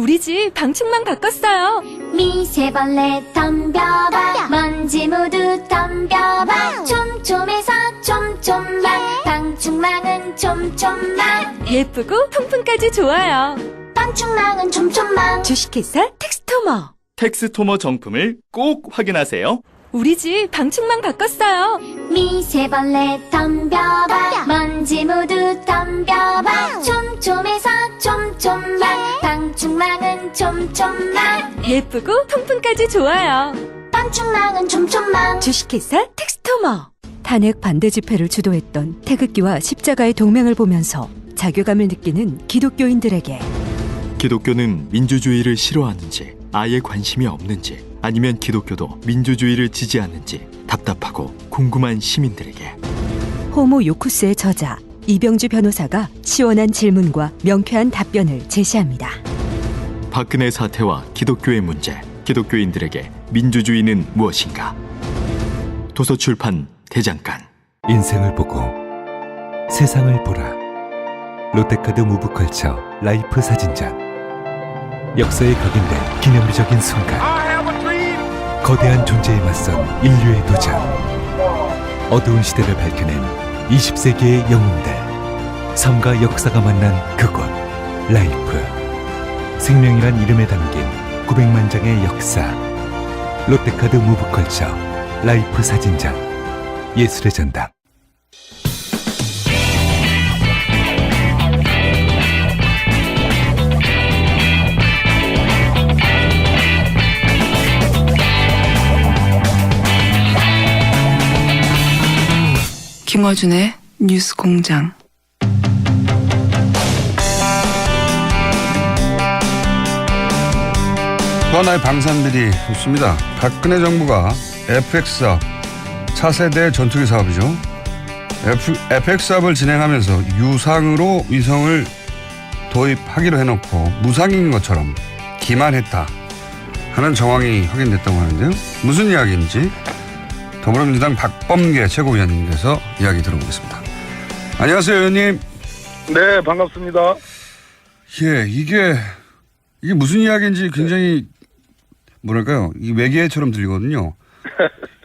우리 집 방충망 바꿨어요. 미세벌레 덤벼봐 먼지 모두 덤벼봐 촘촘해서 촘촘만 방충망은 촘촘만 예쁘고 통풍까지 좋아요. 방충망은 촘촘만 주식회사 텍스토머. 텍스토머 정품을 꼭 확인하세요. 우리 집 방충망 바꿨어요. 미세벌레 덤벼봐 먼지 모두 덤벼봐 촘촘해서 촘촘만 방충망은 촘촘만 예쁘고 통풍까지 좋아요. 방충망은 촘촘만 주식회사 텍스토머. 탄핵 반대 집회를 주도했던 태극기와 십자가의 동맹을 보면서 자괴감을 느끼는 기독교인들에게 기독교는 민주주의를 싫어하는지 아예 관심이 없는지 아니면 기독교도 민주주의를 지지하는지 답답하고 궁금한 시민들에게 호모 요쿠스의 저자 이병주 변호사가 시원한 질문과 명쾌한 답변을 제시합니다. 박근혜 사태와 기독교의 문제, 기독교인들에게 민주주의는 무엇인가? 도서출판 대장간. 인생을 보고 세상을 보라. 롯데카드 무브컬처 라이프 사진전. 역사에 각인된 기념비적인 순간. 거대한 존재에 맞선 인류의 도전. 어두운 시대를 밝혀낸 20세기의 영웅들. 삶과 역사가 만난 그곳. 라이프. 생명이란 이름에 담긴 900만 장의 역사. 롯데카드 무브컬처 라이프 사진전. 예술의 전당. 김어준의 뉴스공장. 또 하나의 방산비리 있습니다. 박근혜 정부가 FX 사업, 차세대 전투기 사업이죠. FX 사업을 진행하면서 유상으로 위성을 도입하기로 해놓고 무상인 것처럼 기만했다 하는 정황이 확인됐다고 하는데요. 무슨 이야기인지 더불어민주당 박범계 최고위원님께서 이야기 들어보겠습니다. 안녕하세요, 의원님. 네, 반갑습니다. 예, 이게 무슨 이야기인지 굉장히 뭐랄까요, 이 외계처럼 들리거든요.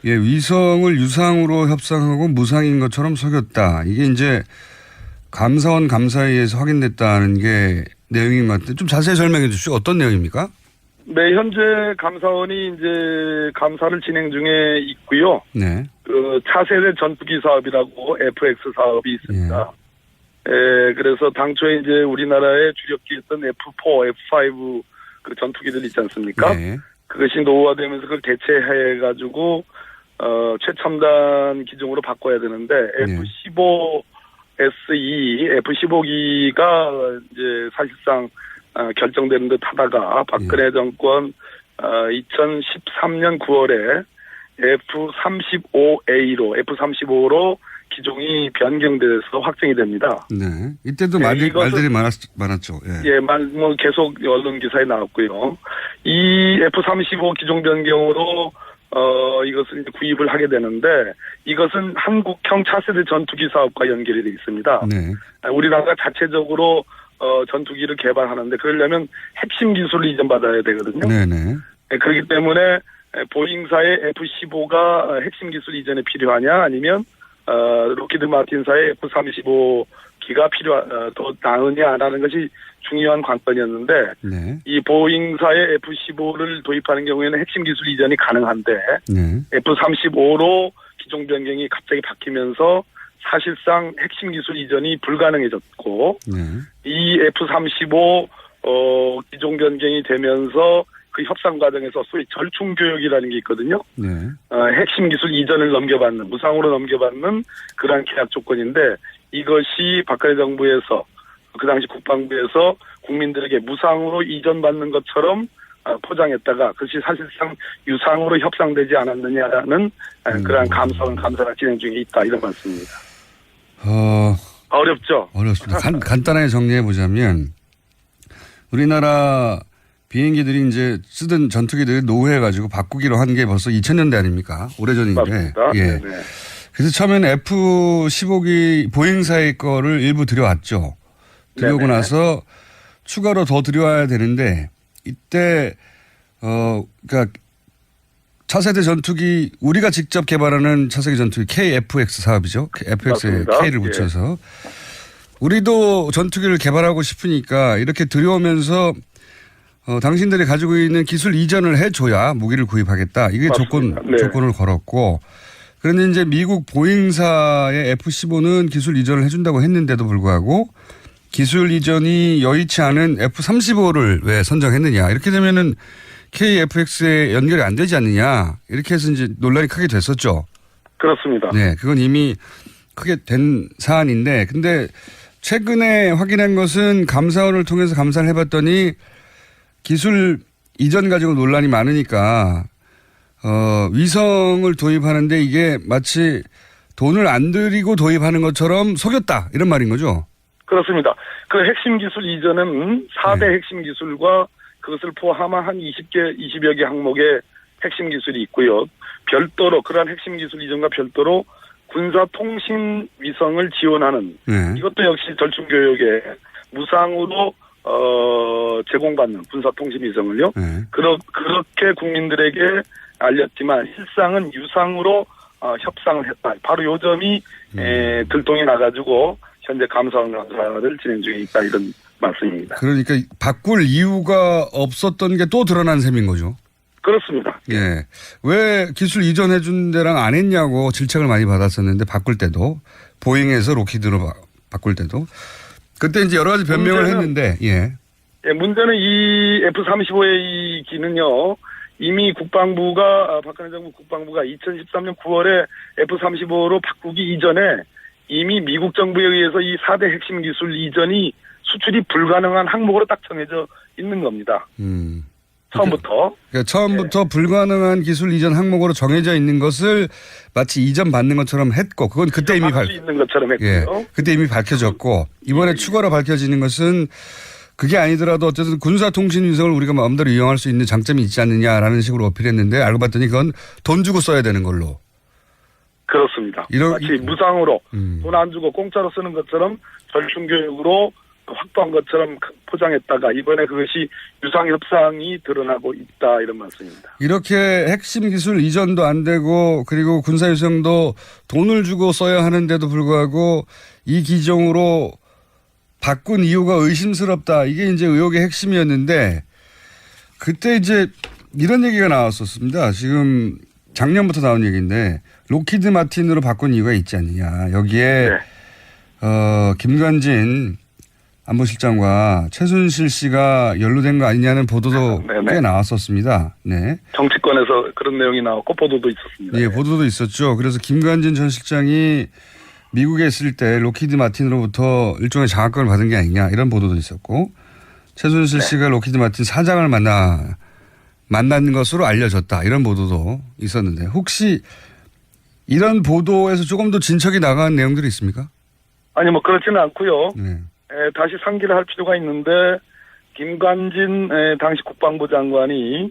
예, 위성을 유상으로 협상하고 무상인 것처럼 속였다. 이게 이제 감사원 감사에 의해서 확인됐다는 게 내용인 것 같은데 좀 자세히 설명해 주시죠. 어떤 내용입니까? 네, 현재 감사원이 이제 감사를 진행 중에 있고요. 네. 그 차세대 전투기 사업이라고 FX 사업이 있습니다. 그래서 당초에 이제 우리나라의 주력기였던 F4, F5 그 전투기들 있지 않습니까? 네. 그것이 노후화되면서 그걸 대체해가지고 최첨단 기종으로 바꿔야 되는데 F15 SE, F15기가 이제 사실상 결정되는 듯 하다가 박근혜 정권 2013년 9월에 F35A로 F35로 기종이 변경돼서 확정이 됩니다. 네. 이때도 말들이 많았죠. 예. 예, 뭐 계속 언론 기사에 나왔고요. 이 F35 기종 변경으로 이것을 이제 구입을 하게 되는데 이것은 한국형 차세대 전투기 사업과 연결이 되어 있습니다. 네. 우리나라가 자체적으로 전투기를 개발하는데 그러려면 핵심 기술을 이전받아야 되거든요. 네네. 그렇기 때문에 보잉사의 F15가 핵심 기술 이전에 필요하냐 아니면 로키드 마틴사의 F35기가 더 나으냐라는 것이 중요한 관건이었는데 네. 이 보잉사의 F15를 도입하는 경우에는 핵심 기술 이전이 가능한데 네. F35로 기종 변경이 갑자기 바뀌면서 사실상 핵심 기술 이전이 불가능해졌고 네. 이 F35 기종 변경이 되면서 그 협상 과정에서 소위 절충 교역이라는 게 있거든요. 네. 핵심 기술 이전을 넘겨받는 무상으로 넘겨받는 그러한 계약 조건인데 이것이 박근혜 정부에서 그 당시 국방부에서 국민들에게 무상으로 이전받는 것처럼 포장했다가 그것이 사실상 유상으로 협상되지 않았느냐라는 그러한 감사가 진행 중에 있다 이런 말씀입니다. 어렵죠? 어렵습니다. 간단하게 정리해 보자면 우리나라 비행기들이 이제 쓰던 전투기들을 노후해가지고 바꾸기로 한 게 벌써 2000년대 아닙니까? 오래전인데. 맞습니다. 예. 네네. 그래서 처음에는 F15기 보잉사의 거를 일부 들여왔죠. 들여오고 네네. 나서 추가로 더 들여와야 되는데 이때 그러니까 차세대 전투기 우리가 직접 개발하는 차세대 전투기 KFX 사업이죠. FX에 맞습니다. K를 붙여서 우리도 전투기를 개발하고 싶으니까 이렇게 들여오면서 당신들이 가지고 있는 기술 이전을 해줘야 무기를 구입하겠다. 이게 맞습니다. 네. 조건을 걸었고 그런데 이제 미국 보잉사의 F-15는 기술 이전을 해준다고 했는데도 불구하고 기술 이전이 여의치 않은 F-35를 왜 선정했느냐. 이렇게 되면은 KFX에 연결이 안 되지 않느냐. 이렇게 해서 이제 논란이 크게 됐었죠. 그렇습니다. 네. 그건 이미 크게 된 사안인데 근데 최근에 확인한 것은 감사원을 통해서 감사를 해봤더니 기술 이전 가지고 논란이 많으니까 위성을 도입하는데 이게 마치 돈을 안 들이고 도입하는 것처럼 속였다 이런 말인 거죠. 그렇습니다. 그 핵심 기술 이전은 4대 핵심 기술과 그것을 포함한 한 20여 개 항목의 핵심 기술이 있고요. 별도로 그러한 핵심 기술 이전과 별도로 군사통신 위성을 지원하는 이것도 역시 절충교역에 무상으로 제공받는 군사통신 위성을요. 그렇게 국민들에게 알렸지만 실상은 유상으로 협상을 했다. 바로 요 점이 들통이 나가지고 현재 감사원 감사를 진행 중에 있다 이런 말씀입니다. 그러니까 바꿀 이유가 없었던 게 또 드러난 셈인 거죠. 그렇습니다. 예. 왜 기술 이전해 준 데랑 안 했냐고 질책을 많이 받았었는데 바꿀 때도 보잉에서 로키드로 바꿀 때도 그때 이제 여러 가지 변명을 했는데 예. 예, 문제는 이 F-35의 이 기는요. 이미 국방부가 박근혜 정부 국방부가 2013년 9월에 F-35로 바꾸기 이전에 이미 미국 정부에 의해서 이 4대 핵심 기술 이전이 수출이 불가능한 항목으로 딱 정해져 있는 겁니다. 처음부터. 그러니까 처음부터 불가능한 기술 이전 항목으로 정해져 있는 것을 마치 이전 받는 것처럼 했고 그건 그때 이미 수 있는 것처럼 했고요. 그때 이미 밝혀졌고 이번에 추가로 밝혀지는 것은 그게 아니더라도 어쨌든 군사통신 위성을 우리가 마음대로 이용할 수 있는 장점이 있지 않느냐라는 식으로 어필했는데 알고 봤더니 그건 돈 주고 써야 되는 걸로. 그렇습니다. 마치 무상으로 돈 안 주고 공짜로 쓰는 것처럼 절충교육으로 확보한 것처럼 포장했다가 이번에 그것이 유상협상이 드러나고 있다 이런 말씀입니다. 이렇게 핵심 기술 이전도 안 되고 그리고 군사위성도 돈을 주고 써야 하는데도 불구하고 이 기종으로 바꾼 이유가 의심스럽다. 이게 이제 의혹의 핵심이었는데 그때 이제 이런 얘기가 나왔었습니다. 지금 작년부터 나온 얘기인데 로키드 마틴으로 바꾼 이유가 있지 않느냐. 여기에 김관진 안보실장과 최순실 씨가 연루된 거 아니냐는 보도도 꽤 나왔었습니다. 네. 정치권에서 그런 내용이 나왔고 보도도 있었습니다. 예, 보도도 있었죠. 그래서 김관진 전 실장이 미국에 있을 때 로키드 마틴으로부터 일종의 장학금을 받은 게 아니냐 이런 보도도 있었고 최순실 씨가 로키드 마틴 사장을 만난 것으로 알려졌다 이런 보도도 있었는데 혹시 이런 보도에서 조금 더 진척이 나간 내용들이 있습니까? 아니 뭐 그렇지는 않고요. 네. 다시 상기를 할 필요가 있는데 김관진 당시 국방부 장관이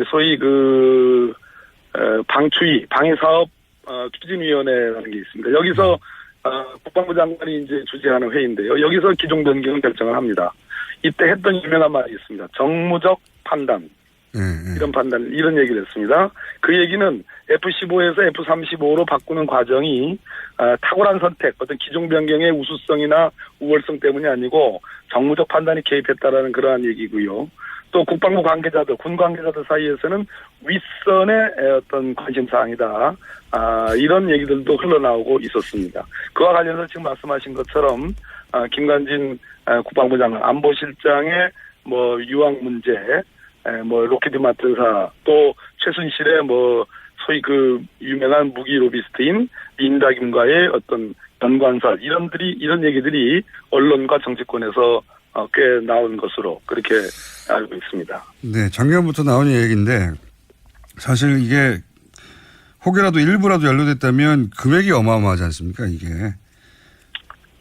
소위 그 방추위 방위사업 추진위원회라는 게 있습니다. 여기서 국방부 장관이 이제 주재하는 회의인데요. 여기서 기종 변경을 결정을 합니다. 이때 했던 유명한 말이 있습니다. 정무적 판단. 이런 판단, 이런 얘기를 했습니다. 그 얘기는 F-15에서 F-35로 바꾸는 과정이 탁월한 선택, 어떤 기종 변경의 우수성이나 우월성 때문이 아니고 정무적 판단이 개입했다라는 그러한 얘기고요. 또 국방부 관계자들, 군 관계자들 사이에서는 윗선의 어떤 관심사항이다. 이런 얘기들도 흘러나오고 있었습니다. 그와 관련해서 지금 말씀하신 것처럼 김관진 국방부 장관, 안보실장의 뭐 유학 문제, 뭐 로키드 마틴사 또 최순실의 뭐 소위 그 유명한 무기 로비스트인 린다 김과의 어떤 연관설 이런 얘기들이 언론과 정치권에서 꽤 나온 것으로 그렇게 알고 있습니다. 네, 작년부터 나온 얘기인데 사실 이게 혹여라도 일부라도 연루됐다면 금액이 어마어마하지 않습니까 이게?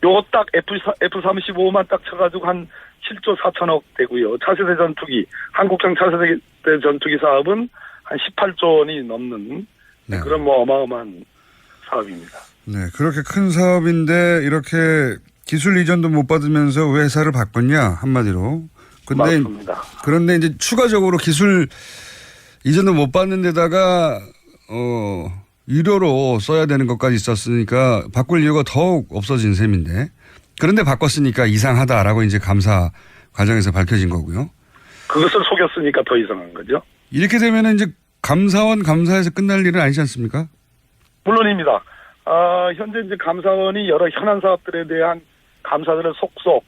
요거 딱 F-35만 딱 쳐가지고 한 7조 4천억 되고요. 차세대 전투기, 한국형 차세대 전투기 사업은 한 18조 원이 넘는 그런 뭐 어마어마한 사업입니다. 네, 그렇게 큰 사업인데 이렇게 기술 이전도 못 받으면서 왜 회사를 바꿨냐 한마디로 맞습니다. 그런데 이제 추가적으로 기술 이전도 못 받는 데다가 유료로 써야 되는 것까지 있었으니까 바꿀 이유가 더욱 없어진 셈인데 그런데 바꿨으니까 이상하다라고 이제 감사 과정에서 밝혀진 거고요. 그것을 속였으니까 더 이상한 거죠. 이렇게 되면 이제 감사원 감사에서 끝날 일은 아니지 않습니까? 물론입니다. 현재 이제 감사원이 여러 현안 사업들에 대한 감사들을 속속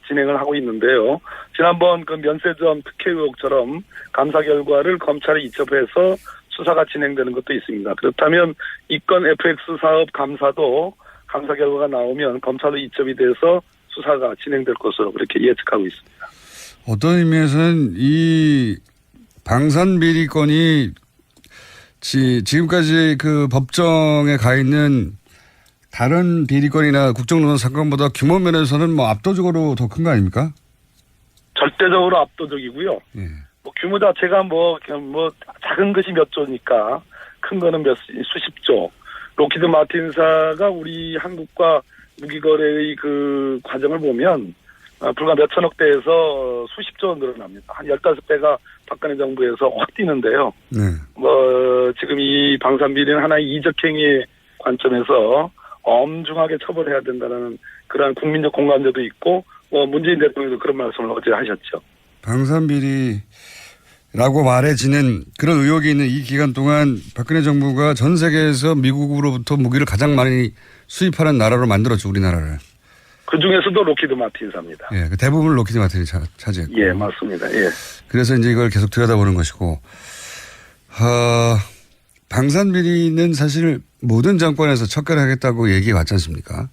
진행을 하고 있는데요. 지난번 그 면세점 특혜 의혹처럼 감사 결과를 검찰에 이첩해서 수사가 진행되는 것도 있습니다. 그렇다면 이건 FX 사업 감사도 감사 결과가 나오면 검찰로 이첩이 돼서 수사가 진행될 것으로 그렇게 예측하고 있습니다. 어떤 의미에서는 이 방산 비리건이 지금까지 그 법정에 가 있는 다른 비리건이나 국정농단 사건보다 규모 면에서는 뭐 압도적으로 더 큰 거 아닙니까? 절대적으로 압도적이고요. 예. 뭐 규모 자체가 뭐 작은 것이 몇 조니까 큰 거는 수십조. 로키드 마틴사가 우리 한국과 무기 거래의 그 과정을 보면 불과 몇 천억 대에서 수십조 원 늘어납니다. 한 15배가 박근혜 정부에서 확 뛰는데요. 네. 지금 이 방산비리는 하나의 이적행위의 관점에서 엄중하게 처벌해야 된다는 그런 국민적 공감대도 있고, 문재인 대통령도 그런 말씀을 어제 하셨죠. 방산비리라고 말해지는 그런 의혹이 있는 이 기간 동안 박근혜 정부가 전 세계에서 미국으로부터 무기를 가장 많이 수입하는 나라로 만들었죠, 우리나라를. 그 중에서도 로키드 마틴사입니다. 예, 그 대부분 로키드 마틴이 차지했고. 예, 맞습니다. 예. 그래서 이제 이걸 계속 들여다보는 것이고, 방산비리는 사실 모든 정권에서 척결하겠다고 얘기해 왔지 않습니까?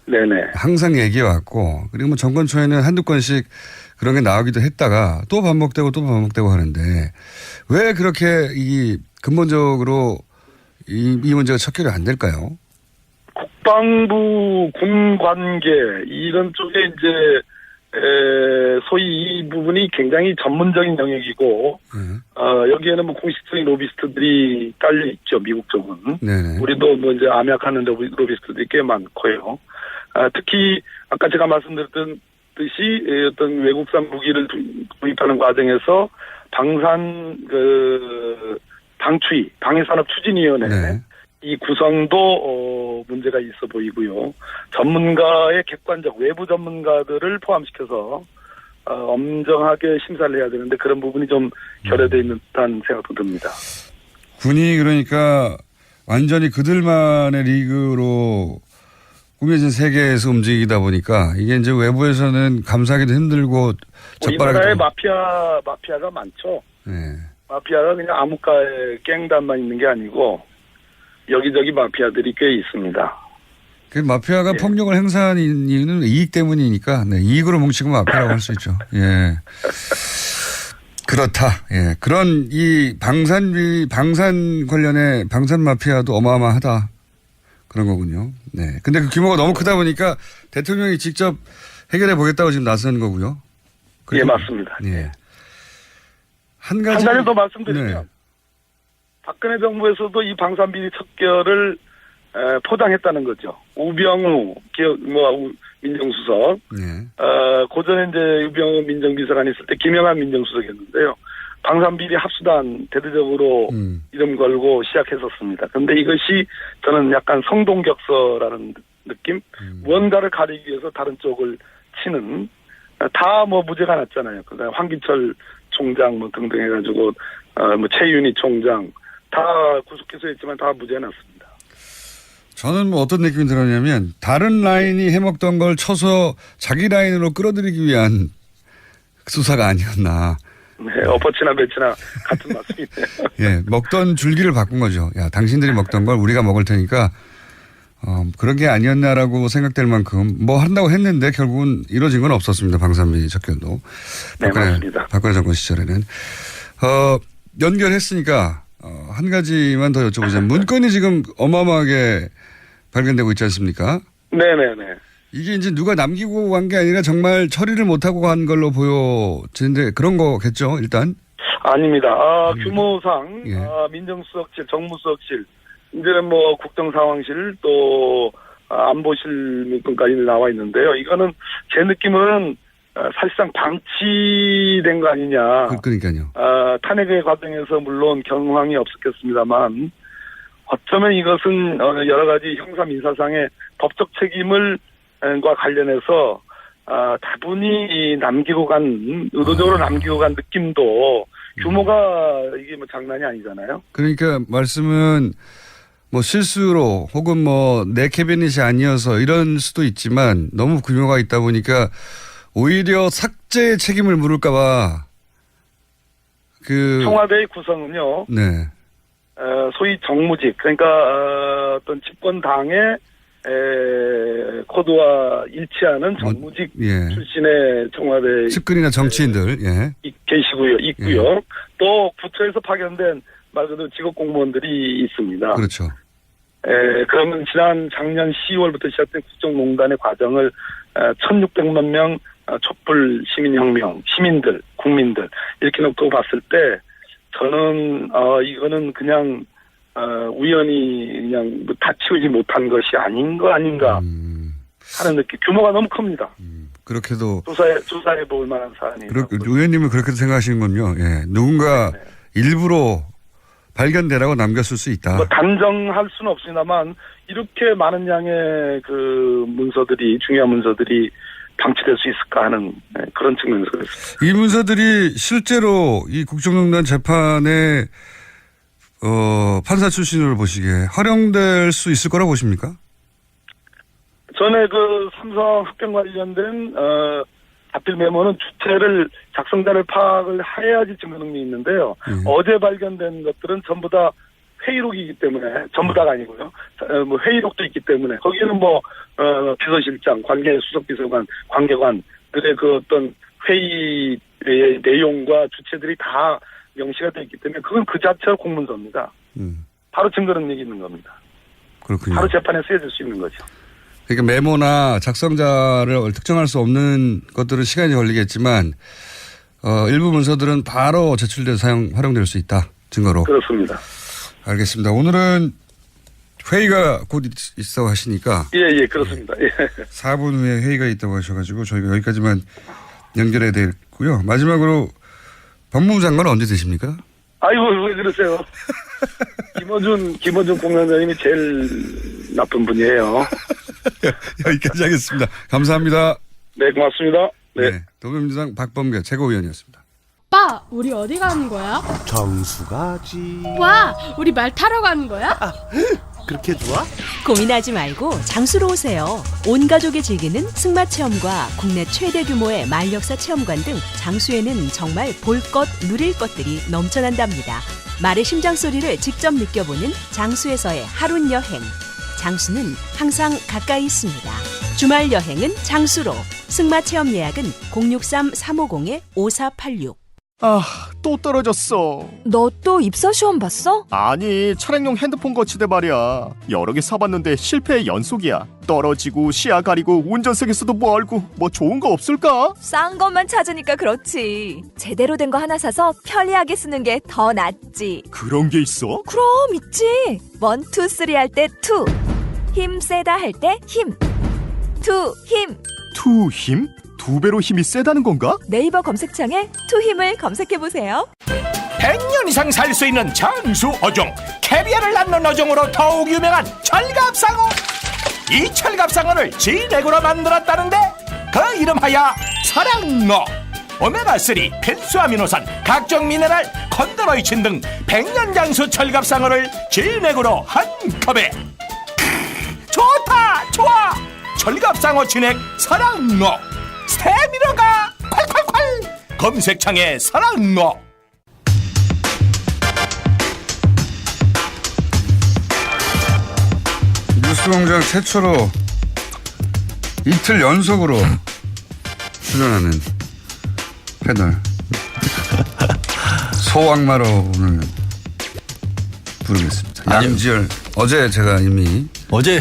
네네. 항상 얘기해 왔고, 그리고 뭐 정권 초에는 한두 건씩 그런 게 나오기도 했다가 또 반복되고 하는데, 왜 그렇게 근본적으로 이 문제가 척결이 안 될까요? 국방부 군 관계 이런 쪽에 이제 소위 이 부분이 굉장히 전문적인 영역이고 여기에는 뭐 공식적인 로비스트들이 딸려 있죠. 미국 쪽은. 네네. 우리도 뭐 이제 암약하는 로비스트들이 꽤 많고요. 특히 아까 제가 말씀드렸던 듯이 어떤 외국산 무기를 구입하는 과정에서 방추위 방해산업 추진위원회 네. 이 구성도 문제가 있어 보이고요. 전문가의 객관적 외부 전문가들을 포함시켜서 엄정하게 심사를 해야 되는데 그런 부분이 좀 결여되어 있는 듯한 생각도 듭니다. 군이 그러니까 완전히 그들만의 리그로 꾸며진 세계에서 움직이다 보니까 이게 이제 외부에서는 감사하기도 힘들고 우리나라에 마피아가 많죠. 네. 마피아가 그냥 암흑가에 갱단만 있는 게 아니고 여기저기 마피아들이 꽤 있습니다. 그 마피아가 예. 폭력을 행사하는 이유는 이익 때문이니까 네, 이익으로 뭉치고 마피아라고 할 수 있죠. 예. 그렇다. 예. 그런 이 방산 관련해 방산 마피아도 어마어마하다. 그런 거군요. 네. 근데 그 규모가 너무 크다 보니까 대통령이 직접 해결해 보겠다고 지금 나서는 거고요. 예, 맞습니다. 예. 한 가지 더 말씀드리면 네. 박근혜 정부에서도 이 방산비리 척결을 포장했다는 거죠. 우병우 민정수석, 네. 고전에 이제 우병우 민정비서관이 있을 때 김영한 민정수석이었는데요. 방산비리 합수단 대대적으로 이름 걸고 시작했었습니다. 그런데 이것이 저는 약간 성동격서라는 느낌? 무언가를 가리기 위해서 다른 쪽을 치는 다 뭐 무죄가 났잖아요. 그다음에 황기철 총장 뭐 등등 해가지고 뭐 최윤희 총장 다 구속 기소했지만 다 무죄 났습니다. 저는 뭐 어떤 느낌이 들었냐면 다른 라인이 해먹던 걸 쳐서 자기 라인으로 끌어들이기 위한 수사가 아니었나. 네, 엎어치나 배치나 같은 말씀이네요. 예, 먹던 줄기를 바꾼 거죠. 야, 당신들이 먹던 걸 우리가 먹을 테니까 그런 게 아니었나라고 생각될 만큼 뭐 한다고 했는데 결국은 이루어진 건 없었습니다. 방산비리 척결도. 네, 맞습니다. 박근혜 정권 시절에는. 연결했으니까 한 가지만 더 여쭤보자면 문건이 지금 어마어마하게 발견되고 있지 않습니까? 네네네. 이게 이제 누가 남기고 간 게 아니라 정말 처리를 못하고 간 걸로 보여지는데 그런 거겠죠, 일단? 아닙니다. 규모상 예. 민정수석실, 정무수석실, 이제는 뭐 국정상황실 또 안보실 문건까지 나와 있는데요. 이거는 제 느낌은 사실상 방치된 거 아니냐. 그러니까요. 탄핵의 과정에서 물론 경황이 없었겠습니다만 어쩌면 이것은 여러 가지 형사 민사상의 법적 책임을 과 관련해서 다분히 의도적으로 남기고 간 느낌도 규모가 이게 뭐 장난이 아니잖아요. 그러니까 말씀은 뭐 실수로 혹은 뭐 내 캐비닛이 아니어서 이런 수도 있지만 너무 규모가 있다 보니까 오히려 삭제의 책임을 물을까봐 청와대의 구성은요. 네. 소위 정무직 그러니까 어떤 집권당의 코드와 일치하는 정무직 예. 출신의 청와대 측근이나 정치인들 있고요. 예. 또 부처에서 파견된 말 그대로 직업 공무원들이 있습니다. 그렇죠. 그러면 작년 10월부터 시작된 국정농단의 과정을 1,600만 명 촛불 시민혁명, 시민들, 국민들 이렇게 놓고 봤을 때 저는 이거는 그냥 우연히 그냥 다 치우지 못한 것이 아닌가 하는 느낌. 규모가 너무 큽니다. 그렇게도 조사해 볼 만한 사안이에요. 의원님은 그렇게 생각하시는군요. 예. 누군가 일부러 발견되라고 남겼을 수 있다. 뭐 단정할 수는 없습니다만 이렇게 많은 양의 중요한 문서들이 방치될 수 있을까 하는 그런 측면에서 그렇습니다. 이 문서들이 실제로 이 국정농단 재판에 판사 출신으로 보시기에 활용될 수 있을 거라고 보십니까? 전에 삼성 합병 관련된 자필 메모는 주체를 작성자를 파악을 해야지 증거 능력이 있는데요. 어제 발견된 것들은 전부 다 회의록이기 때문에 전부 다가 아니고요. 뭐 회의록도 있기 때문에 거기에는 비서실장, 관계수석비서관, 관계관들의 어떤 회의의 내용과 주체들이 다 명시가 되어 있기 때문에 그건 그 자체가 공문서입니다. 바로 증거 능력이 있는 겁니다. 그렇군요. 바로 재판에 쓰여질 수 있는 거죠. 그러니까 메모나 작성자를 특정할 수 없는 것들은 시간이 걸리겠지만 일부 문서들은 바로 제출돼서 활용될 수 있다. 증거로. 그렇습니다. 알겠습니다. 오늘은 회의가 곧 있다고 하시니까. 예, 그렇습니다. 예. 4분 후에 회의가 있다고 하셔가지고 저희가 여기까지만 연결해야 되고요. 마지막으로 법무부 장관은 언제 되십니까? 아이고, 왜 그러세요? 김어준 공장장님이 제일 나쁜 분이에요. 여기까지 하겠습니다. 감사합니다. 네, 고맙습니다. 네. 더불어민주당 박범계 최고위원이었습니다. 오빠, 우리 어디 가는 거야? 정수 가지. 와, 우리 말 타러 가는 거야? 그렇게 좋아? 고민하지 말고 장수로 오세요. 온 가족이 즐기는 승마 체험과 국내 최대 규모의 말역사 체험관 등 장수에는 정말 볼 것, 누릴 것들이 넘쳐난답니다. 말의 심장 소리를 직접 느껴보는 장수에서의 하룬 여행. 장수는 항상 가까이 있습니다. 주말 여행은 장수로. 승마 체험 예약은 063-350-5486. 또 떨어졌어. 너 또 입사 시험 봤어? 아니, 차량용 핸드폰 거치대 말이야. 여러 개 사봤는데 실패의 연속이야. 떨어지고 시야 가리고 운전석에서도 멀고 뭐 좋은 거 없을까? 싼 것만 찾으니까 그렇지. 제대로 된 거 하나 사서 편리하게 쓰는 게 더 낫지. 그런 게 있어? 그럼 있지. 1, 2, 3 할 때 2. 힘 세다 할 때 힘. 2 힘. 2 힘? 2배로 힘이 세다는 건가? 네이버 검색창에 2 힘을 검색해보세요. 100년 이상 살 수 있는 장수 어종, 캐비아를 낳는 어종으로 더욱 유명한 철갑상어. 이 철갑상어를 진액으로 만들었다는데 그 이름하여 사랑어. 오메가3, 필수 아미노산, 각종 미네랄, 컨드로이친 등 100년 장수 철갑상어를 진액으로 한 컵에. 좋다, 좋아. 철갑상어 진액 사랑어. 스테미너가 콸콸콸. 검색창에 사랑어. 뉴스공장 최초로 이틀 연속으로 출연하는 패널 소악마로 오늘 부르겠습니다. 양지열. 어제 제가 이미 어제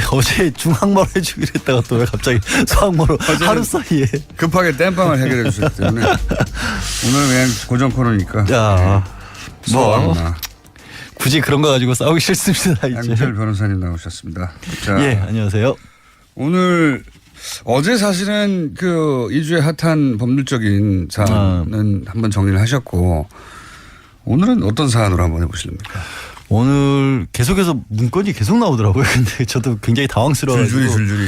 중앙마로 해주기로 했다가 또 왜 갑자기 소악마로 하루 사이에 급하게 땜빵을 해결해 주셨기 때문에 오늘 그냥 고정 코너니까. 야, 소악마. 굳이 그런 거 가지고 싸우기 싫습니다. 이제. 양지열 변호사님 나오셨습니다. 자, 예, 안녕하세요. 오늘 어제 사실은 그 2주의 핫한 법률적인 사안은 한번 정리를 하셨고 오늘은 어떤 사안으로 한번 해보실랍니까? 오늘 계속해서 문건이 계속 나오더라고요. 근데 저도 굉장히 당황스러워가지고. 줄줄이.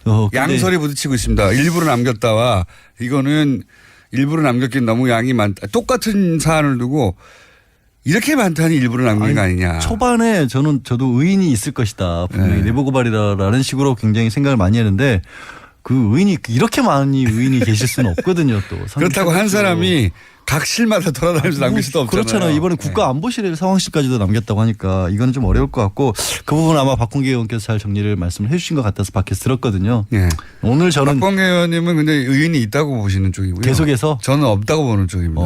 네. 양설이 부딪히고 있습니다. 일부러 남겼다와 이거는 일부러 남겼긴 너무 양이 많다. 똑같은 사안을 두고 이렇게 많다니 일부러 남긴 거 아니냐. 초반에 저도 의인이 있을 것이다. 분명히 내부 고발이라는 식으로 굉장히 생각을 많이 했는데 그 의인이 이렇게 많이 의인이 계실 수는 없거든요. 또 그렇다고 한 사람이 각 실마다 돌아다니면서 남길 수도 없잖아요. 그렇잖아요. 이번에 국가안보실 상황실까지도 남겼다고 하니까 이거는 좀 어려울 것 같고 그 부분 아마 박범계 의원께서 잘 정리를 말씀을 해 주신 것 같아서 밖에서 들었거든요. 예. 오늘 저는 박범계 의원님은 근데 의인이 있다고 보시는 쪽이고요. 계속해서 저는 없다고 보는 쪽입니다.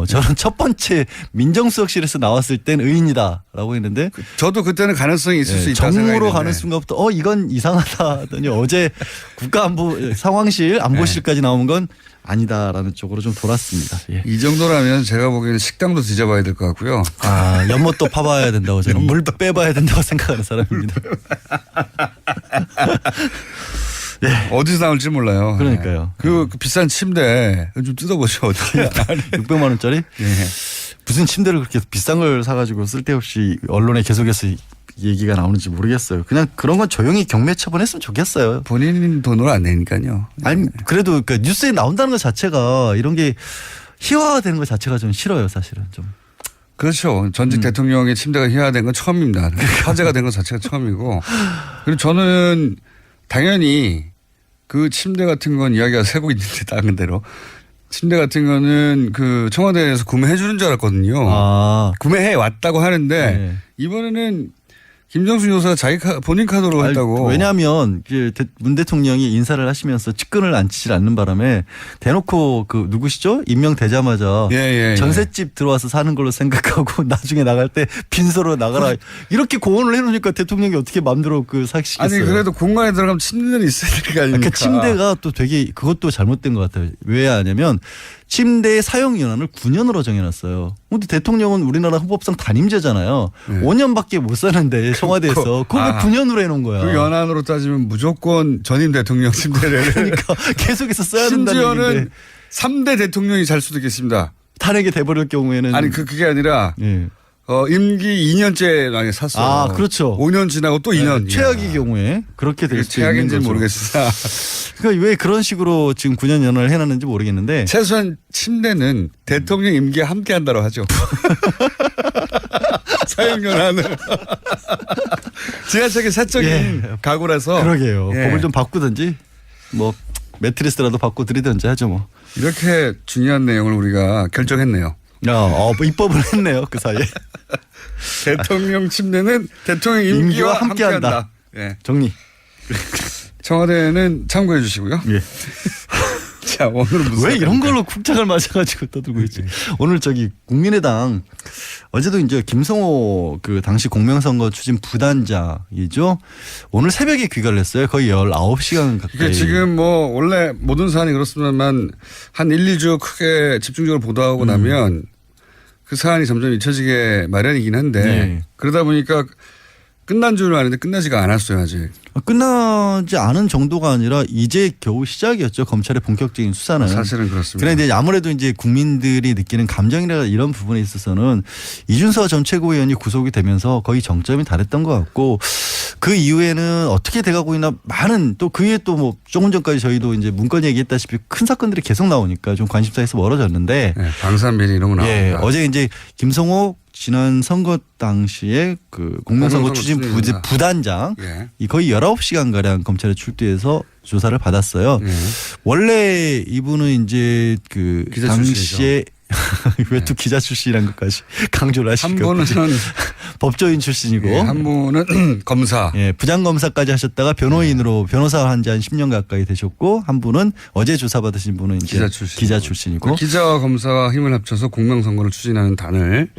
저는 첫 번째 민정수석실에서 나왔을 땐 의인이다라고 했는데 저도 그때는 가능성이 있을 수 있다고 생각했는데 정무로 가는 순간부터 이건 이상하다 하더니 어제 국가안보 상황실 안보실까지 나온 건 아니다라는 쪽으로 좀 돌았습니다. 예. 이 정도라면 제가 보기에는 식당도 뒤져봐야 될 것 같고요. 연못도 파봐야 된다고 저는 물 빼봐야 된다고 생각하는 사람입니다. 네. 어디서 나올지 몰라요. 그러니까요. 그 비싼 침대 좀 뜯어보죠. 600만 원짜리? 예. 무슨 침대를 그렇게 비싼 걸 사가지고 쓸데없이 언론에 계속해서 얘기가 나오는지 모르겠어요. 그냥 그런 건 조용히 경매 처분했으면 좋겠어요. 본인 돈으로 안 내니까요. 아니 그래도 그 뉴스에 나온다는 것 자체가 이런 게 희화화되는 것 자체가 좀 싫어요. 사실은 좀. 그렇죠. 전직 대통령의 침대가 희화된 건 처음입니다. 화제가 된 것 자체가 처음이고. 그리고 저는 당연히 그 침대 같은 건 이야기가 새고 있는데 다른 대로. 침대 같은 거는 그 청와대에서 구매해 주는 줄 알았거든요. 구매해 왔다고 하는데 이번에는 김정수 여사가 본인 카드로 했다고. 왜냐하면 문 대통령이 인사를 하시면서 측근을 앉히질 않는 바람에 대놓고 그 누구시죠? 임명되자마자 전셋집 들어와서 사는 걸로 생각하고 나중에 나갈 때 빈소로 나가라 이렇게 고언을 해놓으니까 대통령이 어떻게 마음대로 그 사시겠어요? 아니 그래도 공간에 들어가면 침대는 있어야 될 거 아닙니까? 그 침대가 또 되게 그것도 잘못된 것 같아요. 왜 하냐면 침대의 사용 연한을 9년으로 정해놨어요. 근데 대통령은 우리나라 헌법상 단임제잖아요. 5년밖에 못 사는데 청와대에서 그걸 9년으로 해놓은 거야. 그 연한으로 따지면 무조건 전임 대통령 침대를. 그러니까 계속해서 써야 된다는 얘기인데. 심지어는 3대 대통령이 잘 수도 있겠습니다. 탄핵이 돼버릴 경우에는. 아니 그게 아니라 임기 2년째 샀어요. 그렇죠. 5년 지나고 또 2년. 최악의 경우에 그렇게 될 수 있는 최악인지는 거죠. 모르겠습니다. 그러니까 왜 그런 식으로 지금 9년 연한을 해놨는지 모르겠는데. 최소한 침대는 대통령 임기에 함께 한다고 하죠. 사용 연한을. 지하철이 사적인 가구라서. 그러게요. 법을 좀 바꾸든지 뭐 매트리스라도 바꿔 드리든지 하죠 뭐. 이렇게 중요한 내용을 우리가 결정했네요. 입법을 했네요. 그 사이에. 대통령 침대는 대통령 임기와 함께한다. 정리. 청와대는 참고해 주시고요. 자, 오늘은 무슨 왜 이런 걸로 쿵짝을 맞아가지고 떠들고 있지? 오늘 국민의당 어제도 이제 김성호 그 당시 공명선거 추진 부단장이죠. 오늘 새벽에 귀가를 했어요. 거의 19시간 가까이. 이게 지금 뭐 원래 모든 사안이 그렇습니다만 한 1, 2주 크게 집중적으로 보도하고 나면 그 사안이 점점 잊혀지게 마련이긴 한데 그러다 보니까 끝난 줄 아는데 끝나지가 않았어요 아직. 끝나지 않은 정도가 아니라 이제 겨우 시작이었죠. 검찰의 본격적인 수사는. 사실은 그렇습니다. 그런데 아무래도 이제 국민들이 느끼는 감정이나 이런 부분에 있어서는 이준서 전 최고위원이 구속이 되면서 거의 정점이 달했던 것 같고 그 이후에는 어떻게 돼가고 있나 많은 또 그에 또 뭐 조금 전까지 저희도 이제 문건 얘기했다시피 큰 사건들이 계속 나오니까 좀 관심사에서 멀어졌는데. 방산비리 이런 거 나옵니다. 어제 이제 김성호 지난 선거 당시에 그 공명선거 추진 부단장 거의 19시간가량 검찰에 출두해서 조사를 받았어요. 원래 이분은 이제 그 당시에 왜 또 기자 출신이란 것까지 강조를 하시고. 한 분은 법조인 출신이고. 한 분은 검사. 부장검사까지 하셨다가 변호인으로 변호사 한 지 한 10년 가까이 되셨고 한 분은 어제 조사받으신 분은 이제 기자 출신이고. 기자와 검사가 힘을 합쳐서 공명선거를 추진하는 단을.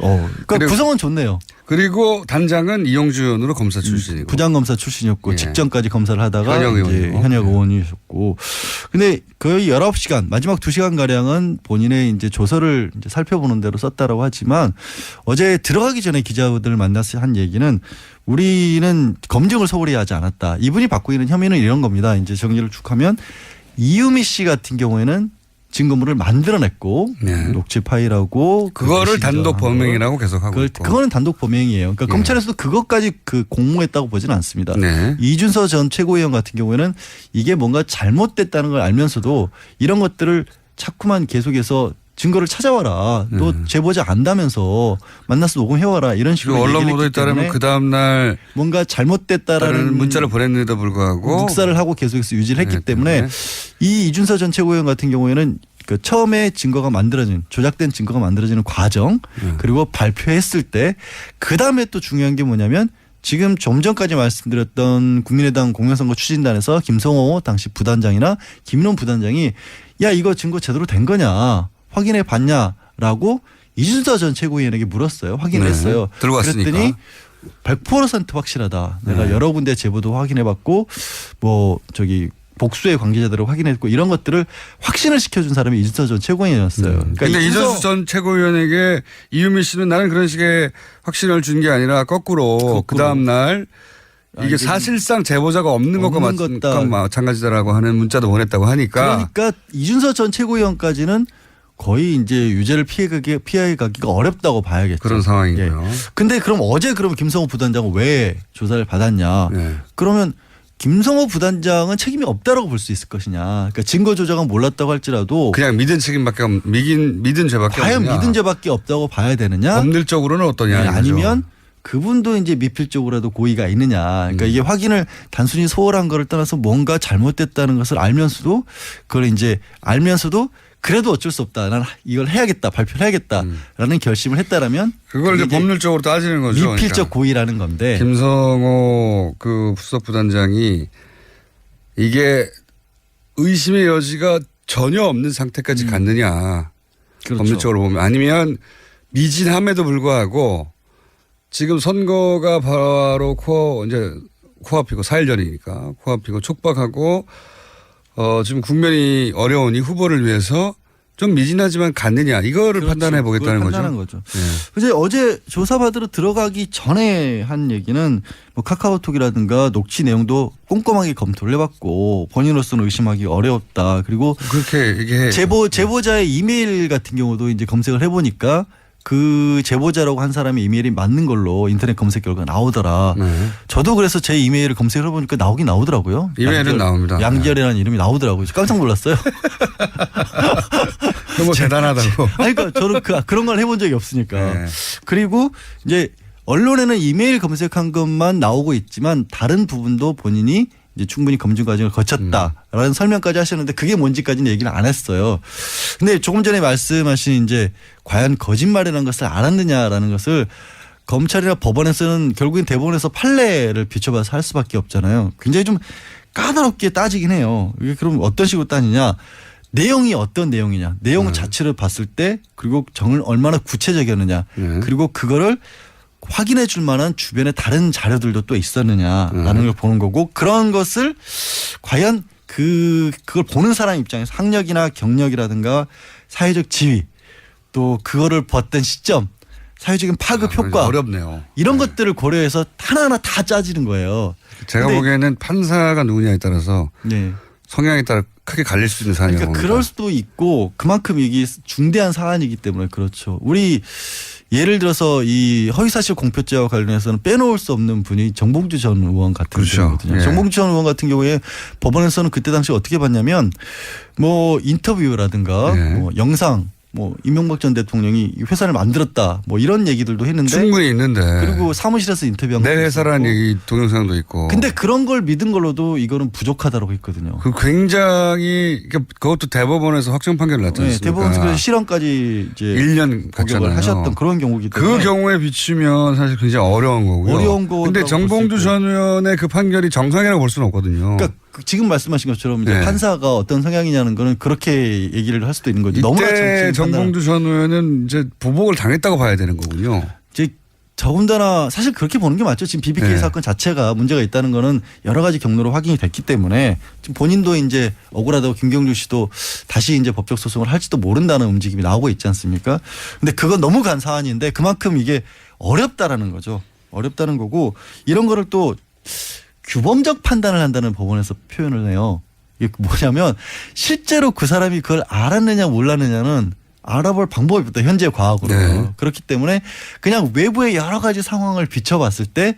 그러니까 구성은 좋네요. 그리고 단장은 이용주 의원으로 검사 출신이고. 부장검사 출신이었고 예. 직전까지 검사를 하다가 현역 이제 의원이고. 현역 의원이셨고. 근데 거의 19시간 마지막 2시간 가량은 본인의 이제 조서를 이제 살펴보는 대로 썼다라고 하지만 어제 들어가기 전에 기자들을 만나서 한 얘기는 우리는 검증을 소홀히 하지 않았다. 이분이 받고 있는 혐의는 이런 겁니다. 이제 정리를 쭉 하면 이유미 씨 같은 경우에는 증거물을 만들어냈고 녹취 파일하고 그거를 단독 범행이라고 계속 하고 있고. 그거는 단독 범행이에요. 그러니까 검찰에서도 그것까지 공모했다고 보지는 않습니다. 이준서 전 최고위원 같은 경우에는 이게 뭔가 잘못됐다는 걸 알면서도 이런 것들을 자꾸만 계속해서 증거를 찾아와라. 또 제보자 안다면서 만나서 녹음해와라. 이런 식으로 언론 보도에 따르면 그 다음 날 뭔가 잘못됐다라는 문자를 보냈는데도 불구하고 묵살을 하고 계속해서 유지를 했기 때문에 이 이준서 전 최고위원 같은 경우에는 그 처음에 증거가 만들어진 조작된 증거가 만들어지는 과정 그리고 발표했을 때 그다음에 또 중요한 게 뭐냐면 지금 좀 전까지 말씀드렸던 국민의당 공명선거 추진단에서 김성호 당시 부단장이나 김인원 부단장이 야 이거 증거 제대로 된 거냐 확인해 봤냐라고 이준서 전 최고위원에게 물었어요. 확인했어요. 들고 왔으니까. 그랬더니 100% 확실하다. 내가 여러 군데 제보도 확인해 봤고 뭐 저기 복수의 관계자들을 확인했고 이런 것들을 확신을 시켜준 사람이 이준서 전 최고위원이었어요. 그러니까 이준서 전 최고위원에게 이유미 씨는 나는 그런 식의 확신을 준 게 아니라 거꾸로 그 다음 날 이게 사실상 제보자가 없는 것과 마찬가지다라고 하는 문자도 보냈다고 하니까. 그러니까 이준서 전 최고위원까지는 거의 이제 유죄를 피해가기가 어렵다고 봐야겠죠. 그런 상황이고요. 근데 그럼 어제 그러면 김성호 부단장은 왜 조사를 받았냐. 그러면 김성호 부단장은 책임이 없다라고 볼 수 있을 것이냐. 그러니까 증거 조작은 몰랐다고 할지라도 그냥 믿은 책임밖에 믿은 죄밖에 과연 없느냐. 믿은 죄밖에 없다고 봐야 되느냐. 법률적으로는 어떠냐. 아니면 그분도 이제 미필적으로라도 고의가 있느냐. 그러니까 이게 확인을 단순히 소홀한 거를 떠나서 뭔가 잘못됐다는 것을 알면서도 그걸 이제 알면서도 그래도 어쩔 수 없다. 난 이걸 해야겠다. 발표를 해야겠다라는 결심을 했다라면 그걸 이제 법률적으로 따지는 거죠. 미필적 그러니까. 고의라는 건데. 김성호 그 수석 부단장이 이게 의심의 여지가 전혀 없는 상태까지 갔느냐. 그렇죠. 법률적으로 보면 아니면 미진함에도 불구하고 지금 선거가 바로 코앞이고 4일 전이니까 코앞이고 촉박하고 지금 국면이 어려우니 후보를 위해서 좀 미진하지만 갔느냐 이거를 판단해 보겠다는 거죠. 판단한 거죠. 이제 어제 조사받으러 들어가기 전에 한 얘기는 뭐 카카오톡이라든가 녹취 내용도 꼼꼼하게 검토를 해봤고 본인으로서는 의심하기 어렵다. 그리고 그렇게 얘기해. 제보자의 이메일 같은 경우도 이제 검색을 해보니까 그 제보자라고 한 사람의 이메일이 맞는 걸로 인터넷 검색 결과가 나오더라. 저도 그래서 제 이메일을 검색을 해보니까 나오긴 나오더라고요. 이메일은 나옵니다. 양지열이라는 이름이 나오더라고요. 깜짝 놀랐어요. 뭐 대단하다고. 아니, 그러니까 저는 그런 걸 해본 적이 없으니까. 그리고 이제 언론에는 이메일 검색한 것만 나오고 있지만 다른 부분도 본인이 이제 충분히 검증 과정을 거쳤다라는 설명까지 하셨는데 그게 뭔지까지는 얘기를 안 했어요. 근데 조금 전에 말씀하신 이제 과연 거짓말이라는 것을 알았느냐라는 것을 검찰이나 법원에서는 결국엔 대법원에서 판례를 비춰봐서 할 수밖에 없잖아요. 굉장히 좀 까다롭게 따지긴 해요. 이게 그럼 어떤 식으로 따지냐. 내용이 어떤 내용이냐. 내용 자체를 봤을 때 그리고 정을 얼마나 구체적이었느냐. 그리고 그거를 확인해 줄 만한 주변에 다른 자료들도 또 있었느냐라는 걸 보는 거고 그런 것을 과연 그걸 보는 사람 입장에서 학력이나 경력이라든가 사회적 지위 또 그거를 봤던 시점 사회적인 파급 효과 어렵네요. 이런 것들을 고려해서 하나하나 다 짜지는 거예요. 제가 보기에는 판사가 누구냐에 따라서 성향에 따라 크게 갈릴 수 있는 사안이라고 그러니까 봅니다. 그럴 수도 있고 그만큼 이게 중대한 사안이기 때문에 그렇죠. 우리 예를 들어서 이 허위사실 공표죄와 관련해서는 빼놓을 수 없는 분이 정봉주 전 의원 같은 분이거든요. 정봉주 전 의원 같은 경우에 법원에서는 그때 당시 어떻게 봤냐면 뭐 인터뷰라든가 뭐 영상 뭐 이명박 전 대통령이 회사를 만들었다 뭐 이런 얘기들도 했는데 충분히 있는데 그리고 사무실에서 인터뷰한 내 회사라는 얘기 동영상도 있고 근데 그런 걸 믿은 걸로도 이거는 부족하다라고 했거든요. 그 굉장히 그것도 대법원에서 확정 판결을 났잖습니까? 대법원에서 그래서 실형까지 이제 1년 복역을 하셨던 그런 경우이기 때문에 그 경우에 비추면 사실 굉장히 어려운 거고요. 어려운 거. 근데 정봉주 전 의원의 그 판결이 정상이라고 볼 수는 없거든요. 그러니까 지금 말씀하신 것처럼 이제 판사가 어떤 성향이냐는 거는 그렇게 얘기를 할 수도 있는 거죠. 이때 정봉주 전 의원은 이제 보복을 당했다고 봐야 되는 거군요. 이제 더군다나 사실 그렇게 보는 게 맞죠. 지금 BBK 네. 사건 자체가 문제가 있다는 거는 여러 가지 경로로 확인이 됐기 때문에 지금 본인도 이제 억울하다고 김경주 씨도 다시 이제 법적 소송을 할지도 모른다는 움직임이 나오고 있지 않습니까? 근데 그건 너무 간 사안인데 그만큼 이게 어렵다라는 거죠. 어렵다는 거고 이런 거를 또 규범적 판단을 한다는 법원에서 표현을 해요. 이게 뭐냐면 실제로 그 사람이 그걸 알았느냐 몰랐느냐는 알아볼 방법이 없다. 현재 과학으로. 네. 그렇기 때문에 그냥 외부의 여러 가지 상황을 비춰봤을 때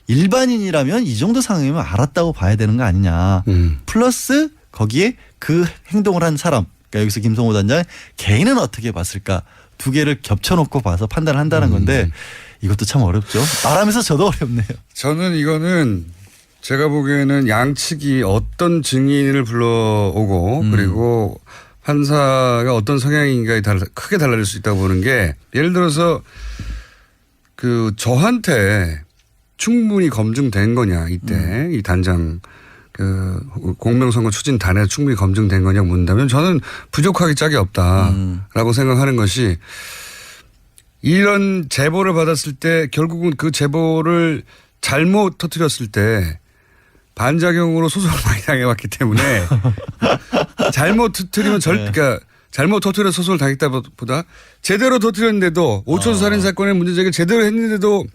일반인이라면 이 정도 상황이면 알았다고 봐야 되는 거 아니냐. 플러스 거기에 그 행동을 한 사람. 그러니까 여기서 김성호 단장 개인은 어떻게 봤을까. 두 개를 겹쳐놓고 봐서 판단을 한다는 건데 이것도 참 어렵죠. 말하면서 저도 어렵네요. 저는 이거는 제가 보기에는 양측이 어떤 증인을 불러오고 그리고 판사가 어떤 성향인가에 크게 달라질 수 있다고 보는 게 예를 들어서 그 저한테 충분히 검증된 거냐 이때 이 단장 그 공명선거 추진단에 충분히 검증된 거냐 묻는다면 저는 부족하기 짝이 없다라고 생각하는 것이 이런 제보를 받았을 때 결국은 그 제보를 잘못 터뜨렸을 때 반작용으로 소송을 많이 당해왔기 때문에 잘못 터뜨리면 그러니까 잘못 터뜨려 소송을 당했다보다 제대로 터뜨렸는데도 5천 살인 사건의 문제제기를 제대로 했는데도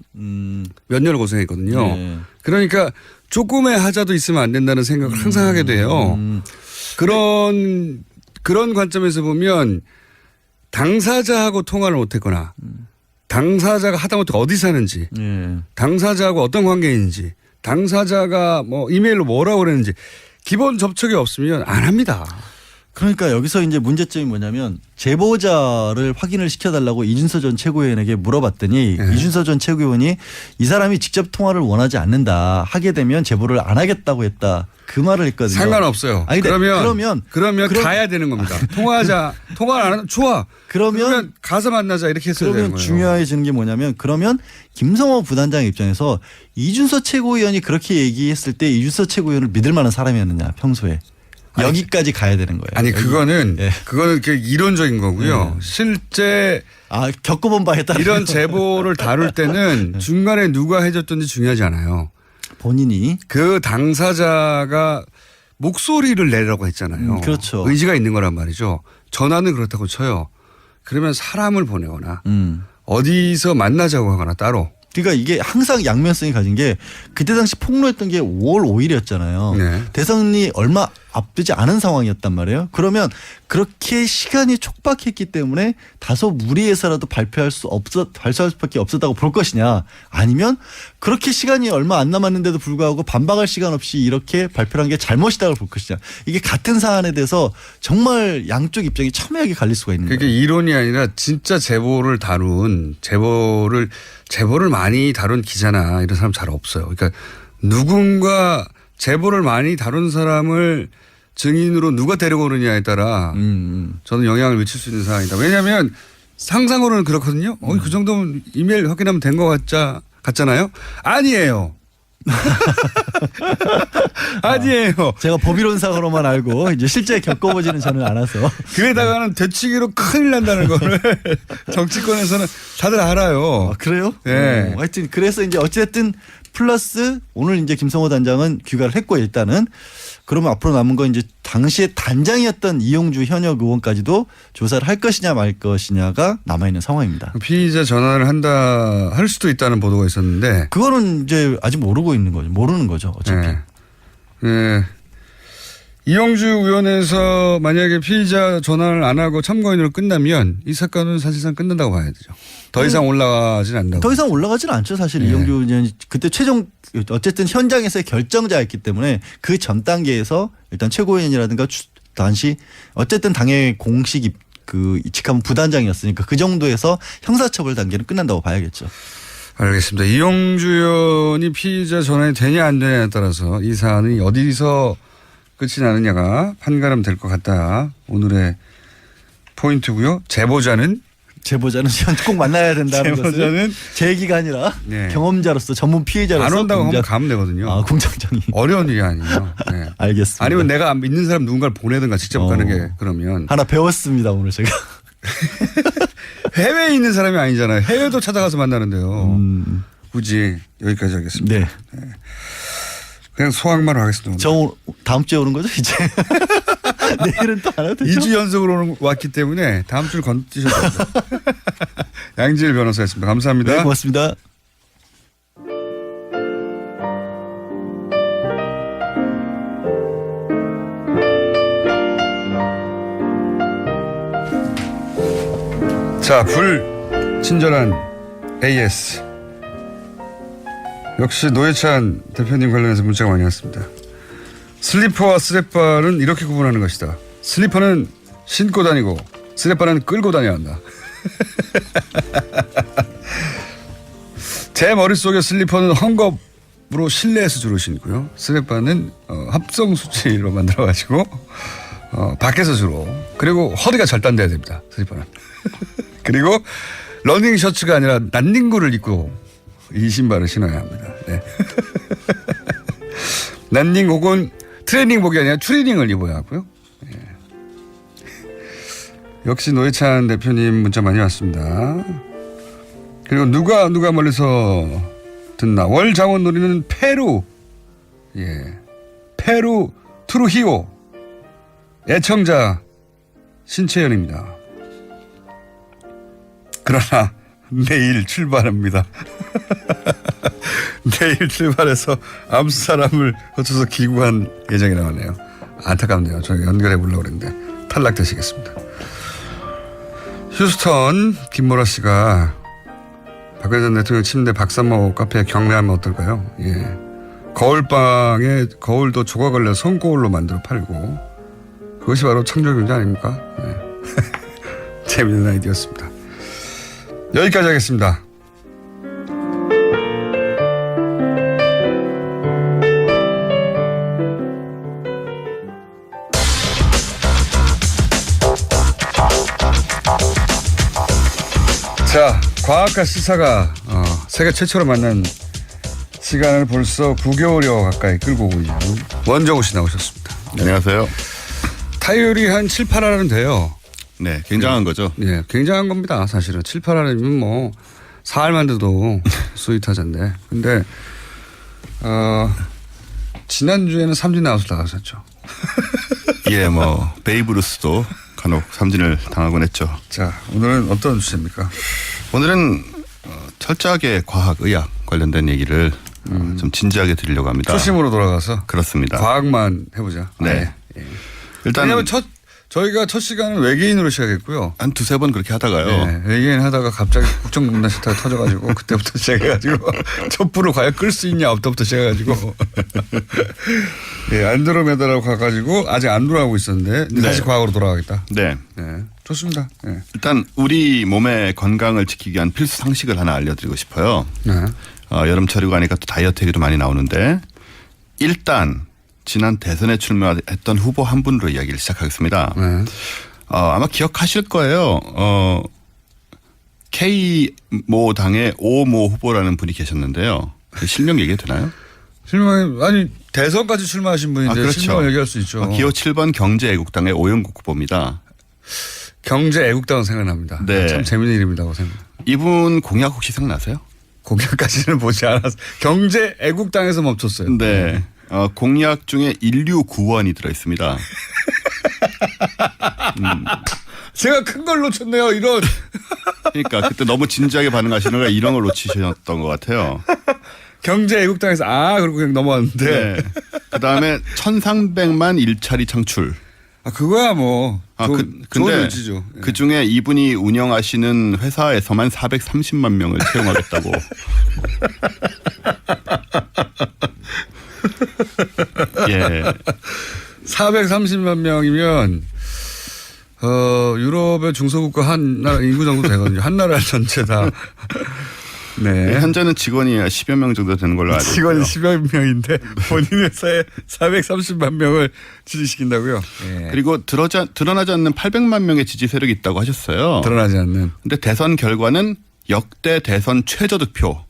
몇 년을 고생했거든요. 네. 그러니까 조금의 하자도 있으면 안 된다는 생각을 항상 하게 돼요. 그런 관점에서 보면 당사자하고 통화를 못했거나 당사자가 하다못해 어디 사는지 당사자하고 어떤 관계인지 당사자가 뭐 이메일로 뭐라고 그랬는지 기본 접촉이 없으면 안 합니다. 그러니까 여기서 이제 문제점이 뭐냐면 제보자를 확인을 시켜달라고 이준서 전 최고위원에게 물어봤더니 이준서 전 최고위원이 이 사람이 직접 통화를 원하지 않는다. 하게 되면 제보를 안 하겠다고 했다. 그 말을 했거든요. 상관없어요. 아니, 그러면 가야 되는 겁니다. 통화를 안 하면 좋아. 그러면 가서 만나자 이렇게 했어야 되는 그러면 거예요. 중요해지는 게 뭐냐면 그러면 김성호 부단장 입장에서 이준서 최고위원이 그렇게 얘기했을 때 이준서 최고위원을 믿을 만한 사람이었느냐 평소에. 여기까지 가야 되는 거예요. 아니 그거는 이렇게 이론적인 거고요. 실제 겪어본 바에 따라 이런 제보를 다룰 때는 중간에 누가 해줬든지 중요하지 않아요. 본인이 그 당사자가 목소리를 내라고 했잖아요. 그렇죠. 의지가 있는 거란 말이죠. 전화는 그렇다고 쳐요. 그러면 사람을 보내거나 어디서 만나자고 하거나 따로. 그러니까 이게 항상 양면성이 가진 게 그때 당시 폭로했던 게 5월 5일이었잖아요. 네. 대선이 얼마 앞두지 않은 상황이었단 말이에요. 그러면 그렇게 시간이 촉박했기 때문에 다소 무리해서라도 발표할 수밖에 없었다고 볼 것이냐 아니면 그렇게 시간이 얼마 안 남았는데도 불구하고 반박할 시간 없이 이렇게 발표한 게 잘못이다고 볼 것이냐. 이게 같은 사안에 대해서 정말 양쪽 입장이 첨예하게 갈릴 수가 있는 거예요. 그게 이론이 아니라 진짜 제보를 많이 다룬 기자나 이런 사람 잘 없어요. 그러니까 누군가 제보를 많이 다룬 사람을 증인으로 누가 데려오느냐에 따라 저는 영향을 미칠 수 있는 상황이다. 왜냐하면 상상으로는 그렇거든요. 그 정도면 이메일 확인하면 된 것 같잖아요. 아니에요. 아니에요. 제가 법이론상으로만 알고 이제 실제 겪어보지는 저는 않아서. 그에다가는 되치기로 큰일 난다는 거를 정치권에서는 다들 알아요. 그래요? 네. 하여튼 그래서 이제 어쨌든 플러스 오늘 이제 김성호 단장은 귀가를 했고 일단은 그러면 앞으로 남은 건 이제 당시에 단장이었던 이용주 현역 의원까지도 조사를 할 것이냐 말 것이냐가 남아있는 상황입니다. 피의자 전환을 할 수도 있다는 보도가 있었는데. 그거는 이제 아직 모르는 거죠. 어차피. 네. 이용주 의원에서 만약에 피의자 전환을 안 하고 참고인으로 끝나면 이 사건은 사실상 끝난다고 봐야 되죠. 더 이상 올라가진 않는다고. 더 이상 올라가지는 않죠. 사실 이용주 의원이 그때 어쨌든 현장에서의 결정자였기 때문에 그 전 단계에서 일단 최고위원이라든가 당시 어쨌든 당의 공식 직함은 부단장이었으니까 그 정도에서 형사처벌 단계는 끝난다고 봐야겠죠. 알겠습니다. 이용주 의원이 피의자 전환이 되냐 안 되냐에 따라서 이 사안이 어디서 끝이 나느냐가 판가름 될 것 같다. 오늘의 포인트고요. 제보자는 꼭 만나야 된다는 제보자는 것을 제 얘기가 아니라 경험자로서 전문 피해자로서 안 온다고 하면 가면 되거든요. 공장장이. 어려운 일이 아니에요. 네. 알겠습니다. 아니면 내가 믿는 사람 누군가를 보내든가 직접 가는 게 그러면. 하나 배웠습니다 오늘 제가. 해외에 있는 사람이 아니잖아요. 해외도 찾아가서 만나는데요. 굳이 여기까지 하겠습니다. 네. 그냥 소확만 하겠습니다. 저 다음 주에 오는 거죠 이제? 내일은 또 안 와도 되죠? 2주 연속으로 왔기 때문에 다음 주를 건드셔도 됩니다. 양지일 변호사였습니다. 감사합니다. 네, 고맙습니다. 자, 불친절한 AS. 역시 노회찬 대표님 관련해서 문자가 많이 왔습니다. 슬리퍼와 스레빠는 이렇게 구분하는 것이다. 슬리퍼는 신고 다니고 스레빠는 끌고 다녀야 한다. 제 머릿속에 슬리퍼는 헝겊으로 실내에서 주로 신고요. 스레빠는 합성 수치로 만들어가지고 밖에서 주로. 그리고 허리가 절단돼야 됩니다. 슬리퍼는. 그리고 러닝 셔츠가 아니라 난닝구를 입고 이 신발을 신어야 합니다. 네. 난닝 혹은 트레이닝복이 아니라 추리닝을 입어야 하고요. 네. 역시 노회찬 대표님 문자 많이 왔습니다. 그리고 누가 멀리서 듣나. 월 장원 노리는 페루. 예. 페루 트루히오 애청자 신채연입니다. 그러나 내일 출발합니다. 내일 출발해서 암수 사람을 거쳐서 귀국한 예정이 나왔네요. 안타깝네요. 저희 연결해 보려고 그랬는데 탈락되시겠습니다. 휴스턴 김모라 씨가 박근혜 전 대통령 침대 박삼모 카페에 경매하면 어떨까요? 예. 거울방에 거울도 조각을 내 손거울로 만들어 팔고 그것이 바로 창조경제 아닙니까? 예. 재미있는 아이디어였습니다. 여기까지 하겠습니다. 자, 과학과 시사가 세계 최초로 만난 시간을 벌써 9개월여 가까이 끌고 오고 있는 원정우 씨 나오셨습니다. 안녕하세요. 타율이 한 7, 8할은 돼요. 네, 굉장한 거죠. 네, 굉장한 겁니다. 사실은 7, 8할이면 뭐 4할만 돼도 스윗하잔데. 근데 지난주에는 삼진 아웃을 나가셨죠. 예, 뭐 베이브루스도 간혹 삼진을 당하곤 했죠. 자, 오늘은 어떤 주제입니까? 오늘은 철저하게 과학, 의학 관련된 얘기를 좀 진지하게 드리려고 합니다. 초심으로 돌아가서? 그렇습니다. 과학만 해보자. 네. 예. 일단 왜냐하면 저희가 첫 시간은 외계인으로 시작했고요. 한 두세 번 그렇게 하다가요. 네, 외계인 하다가 갑자기 국정농단 시타가 터져가지고 그때부터 시작해가지고 촛불을 과연 끌 수 있냐 없다부터 시작해가지고 네, 안드로메다라고 가가지고 아직 안 돌아가고 있었는데 다시 네. 과학으로 돌아가겠다. 네. 네, 좋습니다. 네. 일단 우리 몸의 건강을 지키기 위한 필수 상식을 하나 알려드리고 싶어요. 네. 여름철이고 하니까 또 다이어트 얘기도 많이 나오는데 일단 지난 대선에 출마했던 후보 한 분으로 이야기를 시작하겠습니다. 네. 아마 기억하실 거예요. K모 당의 오모 후보라는 분이 계셨는데요. 실명 얘기해도 되나요? 실명 아니 대선까지 출마하신 분인데 그렇죠. 실명을 얘기할 수 있죠. 기호 7번 경제애국당의 오영국 후보입니다. 경제애국당은 생각납니다. 네. 참 재밌는 이름이라고 생각합니다. 이분 공약 혹시 생각나세요? 공약까지는 보지 않아서 경제애국당에서 멈췄어요. 네. 공약 중에 인류 구원이 들어있습니다. 제가 큰 걸 놓쳤네요. 이런. 그러니까 그때 너무 진지하게 반응하시는 걸 이런 걸 놓치셨던 것 같아요. 경제애국당에서 그리고 그냥 넘어왔는데. 네. 그다음에 1300만 일자리 창출. 그거야 뭐. 근데 그 중에 이분이 운영하시는 회사에서만 430만 명을 채용하겠다고. 예. 430만 명이면 유럽의 중소국가 한 나라 인구 정도 되거든요. 한 나라 전체 다. 네. 현재는 직원이 10여 명 정도 되는 걸로 알고 있고요. 직원이 10여 명인데 본인 회사에 430만 명을 지지시킨다고요. 예. 그리고 드러나지 않는 800만 명의 지지 세력이 있다고 하셨어요. 드러나지 않는. 근데 대선 결과는 역대 대선 최저득표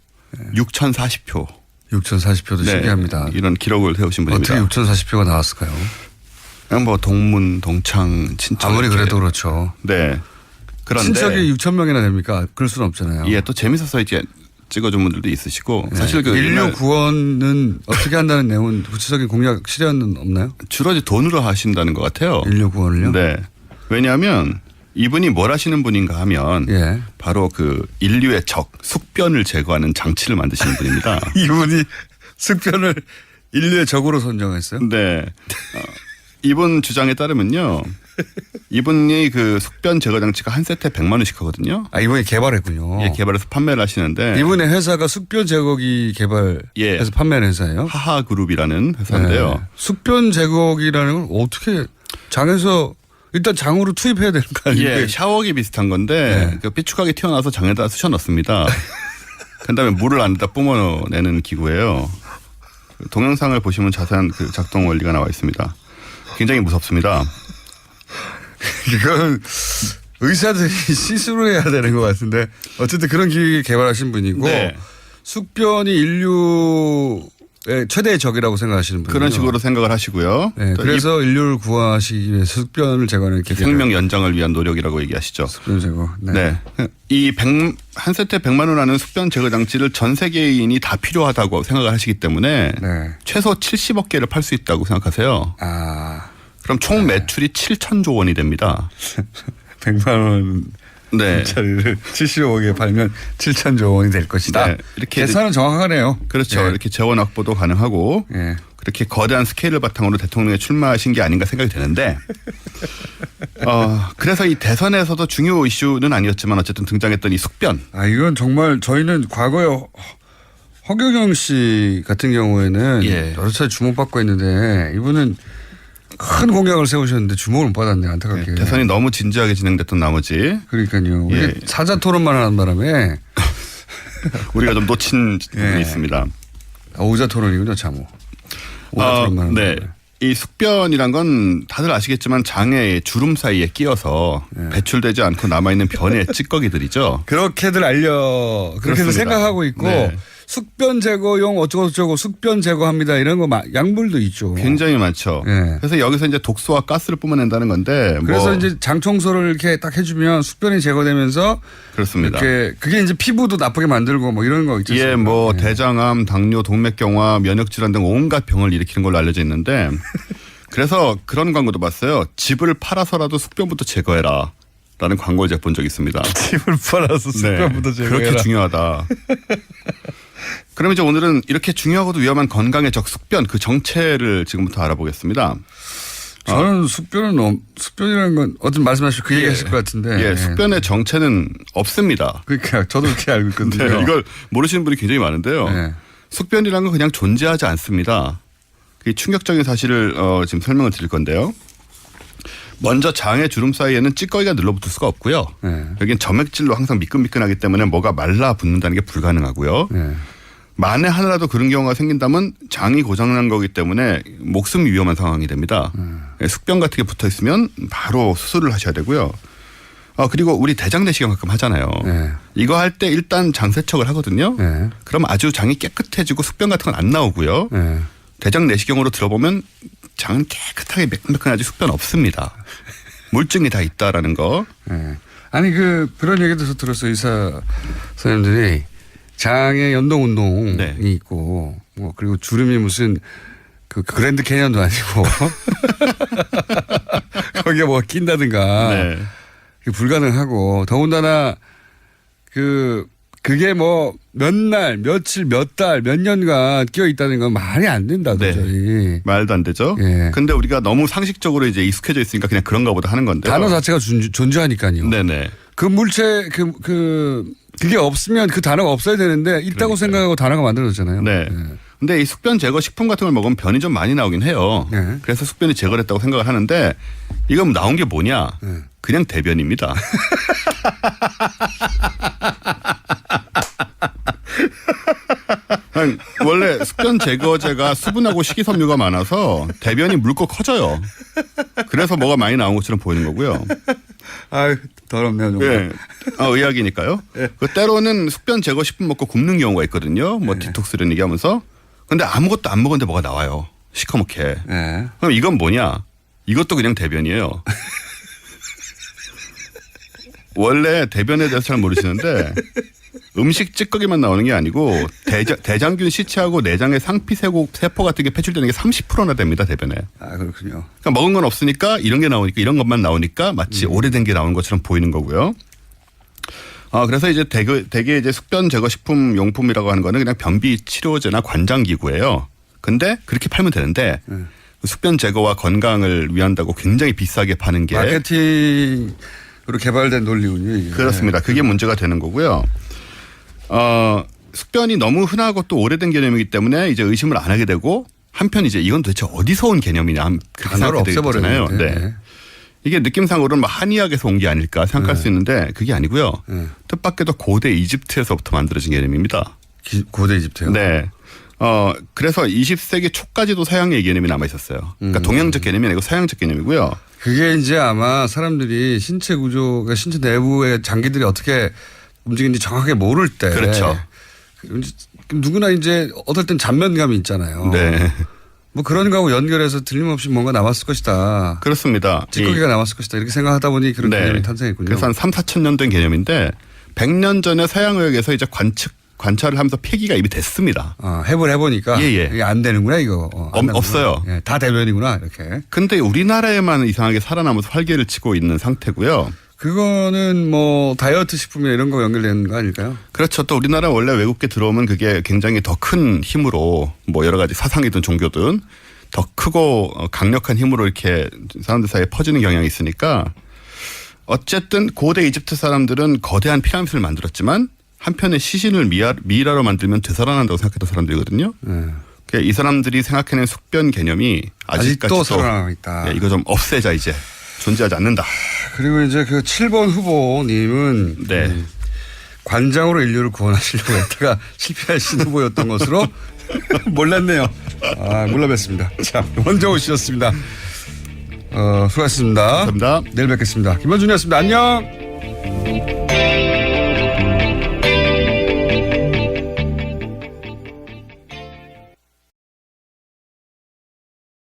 6,040표. 6,040표도 신기합니다. 이런 기록을 세우신 분입니다. 어떻게 6,040표가 나왔을까요? 그냥 뭐 동문, 동창, 친척. 아무리 그래도 그렇죠. 네. 그런데 친척이 6천 명이나 됩니까? 그럴 수는 없잖아요. 예, 또 재밌어서 이제 찍어준 분들도 있으시고 사실 그 인류 구원은 어떻게 한다는 내용은 구체적인 공약 실현은 없나요? 주로 이제 돈으로 하신다는 것 같아요. 인류 구원을요? 네. 왜냐하면 이분이 뭘 하시는 분인가 하면 바로 그 인류의 적 숙변을 제거하는 장치를 만드시는 분입니다. 이분이 숙변을 인류의 적으로 선정했어요? 네. 이분 주장에 따르면요. 이분이 그 숙변 제거 장치가 한 세트에 100만 원씩 하거든요. 아, 이분이 개발했군요. 예, 개발해서 판매를 하시는데. 이분의 회사가 숙변 제거기 개발해서 판매하는 회사예요? 하하그룹이라는 회사인데요. 네. 숙변 제거기라는 건 어떻게 장에서 일단 장으로 투입해야 되는 거 아니에요? 예, 샤워기 비슷한 건데 그 삐죽하게 튀어나와서 장에다 쑤셔 넣습니다. 그다음에 물을 안에다 뿜어내는 기구예요. 동영상을 보시면 자세한 그 작동 원리가 나와 있습니다. 굉장히 무섭습니다. 이건 의사들이 스스로 해야 되는 것 같은데 어쨌든 그런 기기 개발하신 분이고 숙변이 인류의 최대의 적이라고 생각하시는 분이요. 그런 식으로 생각을 하시고요. 네, 그래서 인류를 구하시기 위해서 숙변을 제거하는 생명 연장을 위한 노력이라고 얘기하시죠. 숙변 제거. 네. 이 한 세트에 100만 원 하는 숙변 제거 장치를 전 세계인이 다 필요하다고 생각을 하시기 때문에 최소 70억 개를 팔 수 있다고 생각하세요. 그럼 총 매출이 7천조 원이 됩니다. 100만 원 네. 짜리를 70억에 팔면 7천조 원이 될 것이다. 네. 이렇게 계산은 정확하네요. 그렇죠. 이렇게 재원 확보도 가능하고 그렇게 거대한 스케일을 바탕으로 대통령에 출마하신 게 아닌가 생각이 되는데 그래서 이 대선에서도 중요 이슈는 아니었지만 어쨌든 등장했던 이 숙변. 아, 이건 정말 저희는 과거에 허경영 씨 같은 경우에는 여러 차례 주목받고 있는데 이분은 큰 공약을 세우셨는데 주목을 못 받았네, 안타깝게. 대선이 너무 진지하게 진행됐던 나머지. 그러니까요. 사자 토론만 하는 바람에 우리가 좀 놓친 부분이 있습니다. 오자 토론이군요, 참. 오자 토론만. 네. 이 숙변이란 건 다들 아시겠지만 장의 주름 사이에 끼어서 배출되지 않고 남아있는 변의 찌꺼기들이죠. 그렇게들 그렇게들 생각하고 있고 숙변 제거용 어쩌고저쩌고 숙변 제거합니다 이런 거 약물도 있죠. 굉장히 많죠. 그래서 여기서 이제 독소와 가스를 뿜어낸다는 건데. 그래서 이제 장 청소를 이렇게 딱 해주면 숙변이 제거되면서. 그렇습니다. 그게 이제 피부도 나쁘게 만들고 뭐 이런 거 있죠. 예, 뭐 대장암, 당뇨, 동맥경화, 면역질환 등 온갖 병을 일으키는 걸로 알려져 있는데 그래서 그런 광고도 봤어요. 집을 팔아서라도 숙변부터 제거해라. 라는 광고를 제가 본 적이 있습니다. 집을 팔아서 숙변부터 제거해라. 그렇게 중요하다. 그럼 이제 오늘은 이렇게 중요하고도 위험한 건강의 적 숙변 그 정체를 지금부터 알아보겠습니다. 저는 숙변이라는 건 어떤 말씀하시고 그 얘기 하실 것 같은데. 숙변의 정체는 없습니다. 그러니까 저도 그렇게 알고 있거든요. 이걸 모르시는 분이 굉장히 많은데요. 숙변이라는 건 그냥 존재하지 않습니다. 그 충격적인 사실을 지금 설명을 드릴 건데요. 먼저 장의 주름 사이에는 찌꺼기가 늘러붙을 수가 없고요. 여기는 점액질로 항상 미끈미끈하기 때문에 뭐가 말라붙는다는 게 불가능하고요. 만에 하나라도 그런 경우가 생긴다면 장이 고장난 거기 때문에 목숨이 위험한 상황이 됩니다. 숙변 같은 게 붙어 있으면 바로 수술을 하셔야 되고요. 그리고 우리 대장 내시경 가끔 하잖아요. 이거 할 때 일단 장 세척을 하거든요. 그럼 아주 장이 깨끗해지고 숙변 같은 건 안 나오고요. 대장 내시경으로 들어보면 장은 깨끗하게 매끈매끈하지 숙변 없습니다. 물증이 다 있다라는 거. 아니 그런 얘기도 들었어요. 의사 선생님들이 장에 연동 운동이 있고 뭐 그리고 주름이 무슨 그 그랜드 캐년도 아니고 거기에 뭐가 낀다든가 불가능하고 더군다나 그게 뭐 몇 날, 며칠, 몇 달, 몇 년간 끼어 있다는 건 말이 안 된다, 도저히. 말도 안 되죠. 근데 우리가 너무 상식적으로 이제 익숙해져 있으니까 그냥 그런가 보다 하는 건데. 단어 자체가 존재하니까요. 네네. 그 물체, 그게 없으면 그 단어가 없어야 되는데 있다고 생각하고 단어가 만들어졌잖아요. 네. 근데 이 숙변 제거 식품 같은 걸 먹으면 변이 좀 많이 나오긴 해요. 그래서 숙변이 제거됐다고 생각을 하는데 이건 나온 게 뭐냐. 그냥 대변입니다. 원래 숙변 제거제가 수분하고 식이섬유가 많아서 대변이 묽고 커져요. 그래서 뭐가 많이 나온 것처럼 보이는 거고요. 아유, 더럽네요, 정말. 의학이니까요. 그 때로는 숙변 제거 식품 먹고 굶는 경우가 있거든요. 뭐 디톡스 이런 얘기하면서. 근데 아무것도 안 먹었는데 뭐가 나와요. 시커멓게. 그럼 이건 뭐냐? 이것도 그냥 대변이에요. 원래 대변에 대해서 잘 모르시는데 음식 찌꺼기만 나오는 게 아니고 대장균 시체하고 내장의 상피 세포 같은 게 배출되는 게 30%나 됩니다, 대변에. 아, 그렇군요. 그러니까 먹은 건 없으니까 이런 게 나오니까 이런 것만 나오니까 마치 오래된 게 나오는 것처럼 보이는 거고요. 그래서 이제 대개 이제 숙변 제거 식품 용품이라고 하는 거는 그냥 변비 치료제나 관장 기구예요. 근데 그렇게 팔면 되는데 숙변 제거와 건강을 위한다고 굉장히 비싸게 파는 게 마케팅으로 개발된 논리군요. 이게. 그렇습니다. 그게 문제가 되는 거고요. 숙변이 너무 흔하고 또 오래된 개념이기 때문에 이제 의심을 안 하게 되고 한편 이제 이건 도대체 어디서 온 개념이냐 그렇게 생각이 되잖아요. 네. 이게 느낌상으로는 뭐 한의학에서 온 게 아닐까 생각할 수 있는데 그게 아니고요. 뜻밖에도 고대 이집트에서부터 만들어진 개념입니다. 고대 이집트요? 네. 그래서 20세기 초까지도 서양의 개념이 남아 있었어요. 그러니까 동양적 개념이 아니고 서양적 개념이고요. 그게 이제 아마 사람들이 신체 구조가 신체 내부의 장기들이 어떻게 움직이는지 정확하게 모를 때. 그렇죠. 누구나 이제 어떨 땐 잔면감이 있잖아요. 네. 뭐 그런 거하고 연결해서 틀림없이 뭔가 남았을 것이다. 그렇습니다. 찌꺼기가 남았을 것이다. 이렇게 생각하다 보니 그런 개념이 탄생했군요. 그래서 한 3, 4천 년 된 개념인데 100년 전에 서양의학에서 이제 관찰을 하면서 폐기가 이미 됐습니다. 해보니까 이게 안 되는구나 이거. 없어요. 예, 다 대변이구나 이렇게. 근데 우리나라에만 이상하게 살아남아서 활개를 치고 있는 상태고요. 그거는 뭐 다이어트 식품이나 이런 거 연결되는 거 아닐까요? 그렇죠. 또 우리나라 원래 외국계 들어오면 그게 굉장히 더 큰 힘으로 뭐 여러 가지 사상이든 종교든 더 크고 강력한 힘으로 이렇게 사람들 사이에 퍼지는 경향이 있으니까 어쨌든 고대 이집트 사람들은 거대한 피라미드를 만들었지만 한편에 시신을 미이라로 만들면 되살아난다고 생각했던 사람들이거든요. 이 사람들이 생각해낸 숙변 개념이 아직도 살아남아 있다. 이거 좀 없애자 이제. 존재하지 않는다. 그리고 이제 그 7번 후보님은 관장으로 인류를 구원하시려고 했다가 실패하신 후보였던 것으로 몰랐네요. 몰라 뵀습니다. 자, 원정우 씨였습니다. 수고하셨습니다. 감사합니다. 내일 뵙겠습니다. 김원준이었습니다. 안녕.